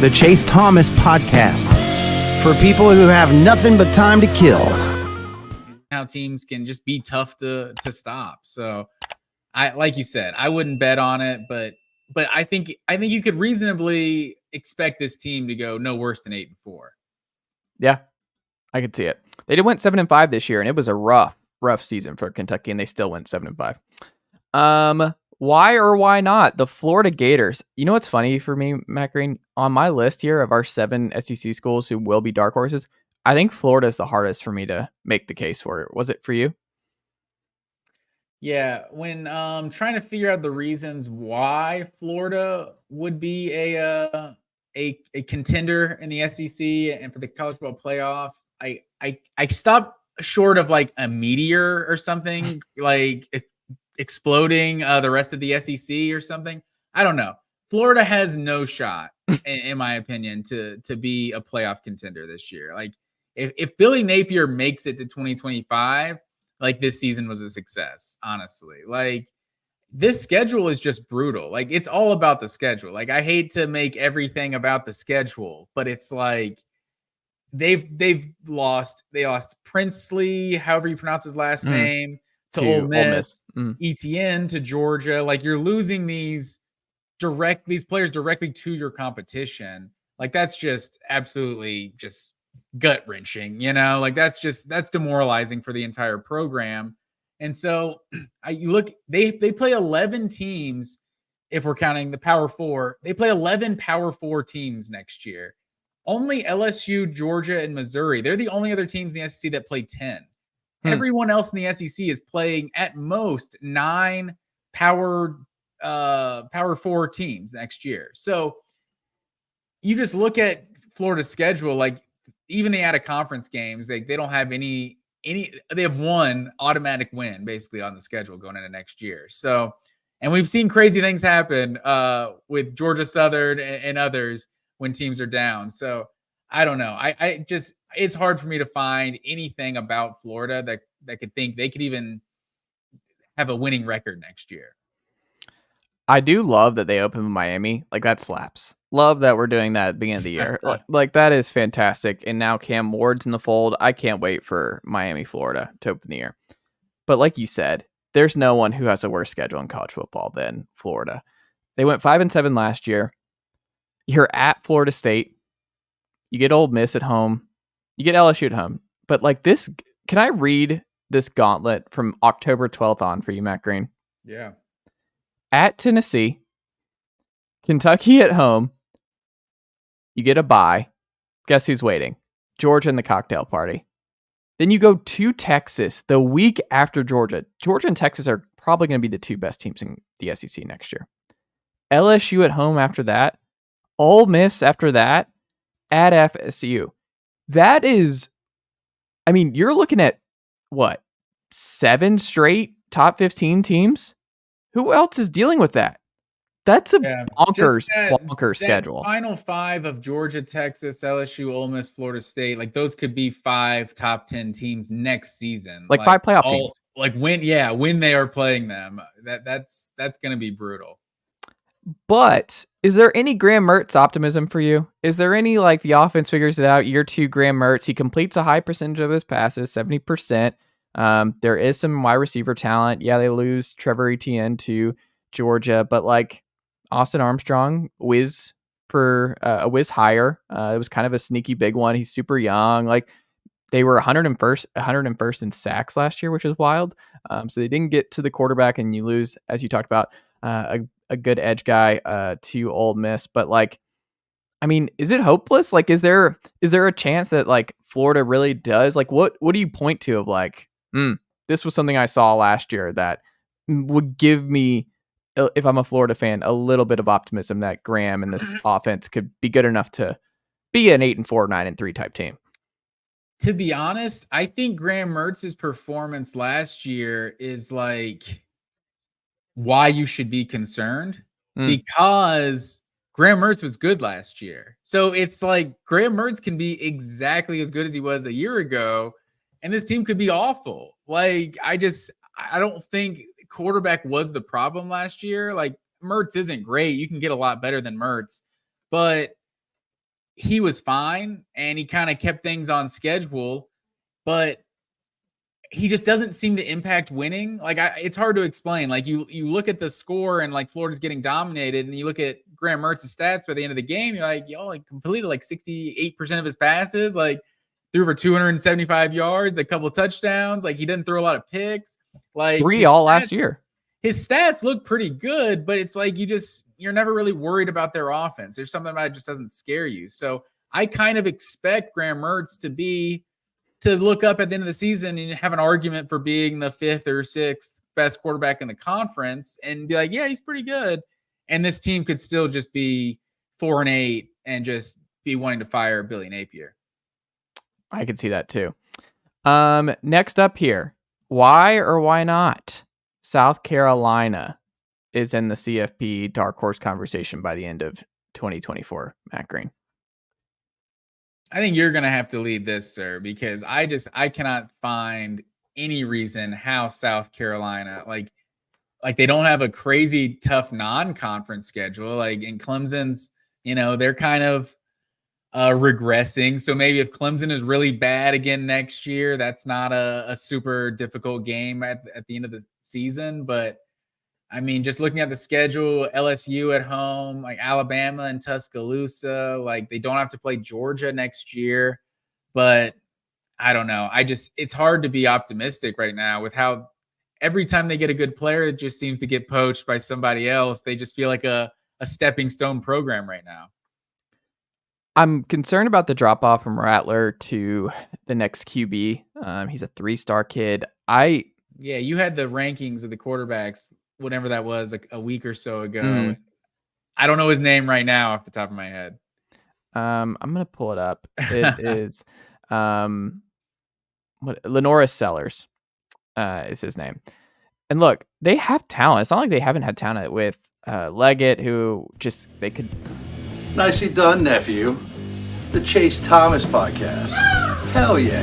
the Chase Thomas Podcast, for people who have nothing but time to kill. How teams can just be tough to stop. So, like you said, I wouldn't bet on it, but I think you could reasonably expect this team to go no worse than 8-4. Yeah, I could see it. They did went 7-5 this year, and it was a rough season for Kentucky, and they still went 7-5. Why or why not the Florida Gators? You know what's funny for me, Matt Green? On my list here of our 7 SEC schools who will be dark horses, I think Florida is the hardest for me to make the case for. Was it for you? Yeah, when trying to figure out the reasons why Florida would be a contender in the SEC and for the college football playoff, I stopped short of like a meteor or something like exploding the rest of the SEC or something. I don't know. Florida has no shot, in my opinion, to be a playoff contender this year. Like if Billy Napier makes it to 2025, like this season was a success, honestly. Like this schedule is just brutal. Like it's all about the schedule. Like I hate to make everything about the schedule, but it's like they lost Princely, however you pronounce his last name, to Ole Miss. ETN to Georgia. Like you're losing these players directly to your competition. Like that's just absolutely just gut wrenching, like that's demoralizing for the entire program. And so they play 11 teams. If we're counting the Power 4, they play 11 Power 4 teams next year. Only LSU, Georgia, and Missouri. They're the only other teams in the SEC that play 10. Everyone else in the SEC is playing at most 9 Power 4 teams next year. So you just look at Florida's schedule, like even the out-of-conference games, they don't have any. They have one automatic win basically on the schedule going into next year. So, and we've seen crazy things happen with Georgia Southern and others when teams are down. So I don't know. I just, it's hard for me to find anything about Florida that could think they could even have a winning record next year. I do love that they open Miami. Like that slaps. Love that we're doing that at the beginning of the year. Like that is fantastic. And now Cam Ward's in the fold. I can't wait for Miami, Florida to open the year. But like you said, there's no one who has a worse schedule in college football than Florida. They went 5-7 last year. You're at Florida State. You get Ole Miss at home. You get LSU at home. But like this, can I read this gauntlet from October 12th on for you, Matt Green? Yeah. At Tennessee, Kentucky at home, you get a bye. Guess who's waiting? Georgia and the cocktail party. Then you go to Texas the week after Georgia. Georgia and Texas are probably going to be the 2 best teams in the SEC next year. LSU at home after that. Ole Miss after that. At FSU. That is, I mean, you're looking at what? 7 straight top 15 teams? Who else is dealing with that? That's a bonkers schedule. Final 5 of Georgia, Texas, LSU, Ole Miss, Florida State. Like those could be 5 top 10 teams next season. Like 5 playoff teams. Like when they are playing them. That's going to be brutal. But is there any Graham Mertz optimism for you? Is there any like the offense figures it out? Year 2 Graham Mertz, he completes a high percentage of his passes, 70%. There is some wide receiver talent. Yeah, they lose Trevor Etienne to Georgia, but like Austin Armstrong, a whiz higher. It was kind of a sneaky big one. He's super young. Like they were 101st in sacks last year, which is wild. So they didn't get to the quarterback, and you lose, as you talked about, a good edge guy to Ole Miss. But like, I mean, is it hopeless? Like, is there a chance that like Florida really does? Like, what do you point to of like, this was something I saw last year that would give me, if I'm a Florida fan, a little bit of optimism that Graham and this offense could be good enough to be an 8-4, 9-3 type team? To be honest, I think Graham Mertz's performance last year is like why you should be concerned, because Graham Mertz was good last year. So it's like Graham Mertz can be exactly as good as he was a year ago, and this team could be awful. Like I don't think quarterback was the problem last year. Like Mertz isn't great. You can get a lot better than Mertz, but he was fine and he kind of kept things on schedule, but he just doesn't seem to impact winning. Like it's hard to explain. Like you look at the score and like Florida's getting dominated, and you look at Graham Mertz's stats by the end of the game. You're like, yo, like completed like 68% of his passes, like threw for 275 yards, a couple of touchdowns. Like he didn't throw a lot of picks. Like 3 all last year. His stats look pretty good, but it's like you're never really worried about their offense. There's something about it just doesn't scare you. So I kind of expect Graham Mertz to look up at the end of the season and have an argument for being the 5th or 6th best quarterback in the conference and be like, yeah, he's pretty good. And this team could still just be 4-8 and just be wanting to fire Billy Napier. I could see that too. Next up here, why or why not South Carolina is in the CFP dark horse conversation by the end of 2024, Matt Green? I think you're going to have to lead this, sir, because I cannot find any reason how South Carolina, like they don't have a crazy tough non-conference schedule. Like in Clemson's, they're kind of regressing. So maybe if Clemson is really bad again next year, that's not a super difficult game at the end of the season. But I mean, just looking at the schedule, LSU at home, like Alabama and Tuscaloosa, like they don't have to play Georgia next year. But I don't know. It's hard to be optimistic right now with how every time they get a good player, it just seems to get poached by somebody else. They just feel like a stepping stone program right now. I'm concerned about the drop off from Rattler to the next QB. He's a 3-star kid. Yeah, you had the rankings of the quarterbacks, whatever that was, like a week or so ago. I don't know his name right now off the top of my head. I'm gonna pull it up. It is Lenoris Sellers is his name. And look, they have talent. It's not like they haven't had talent with Leggett, who they could. Nicely done, nephew. The Chase Thomas podcast. Hell yeah.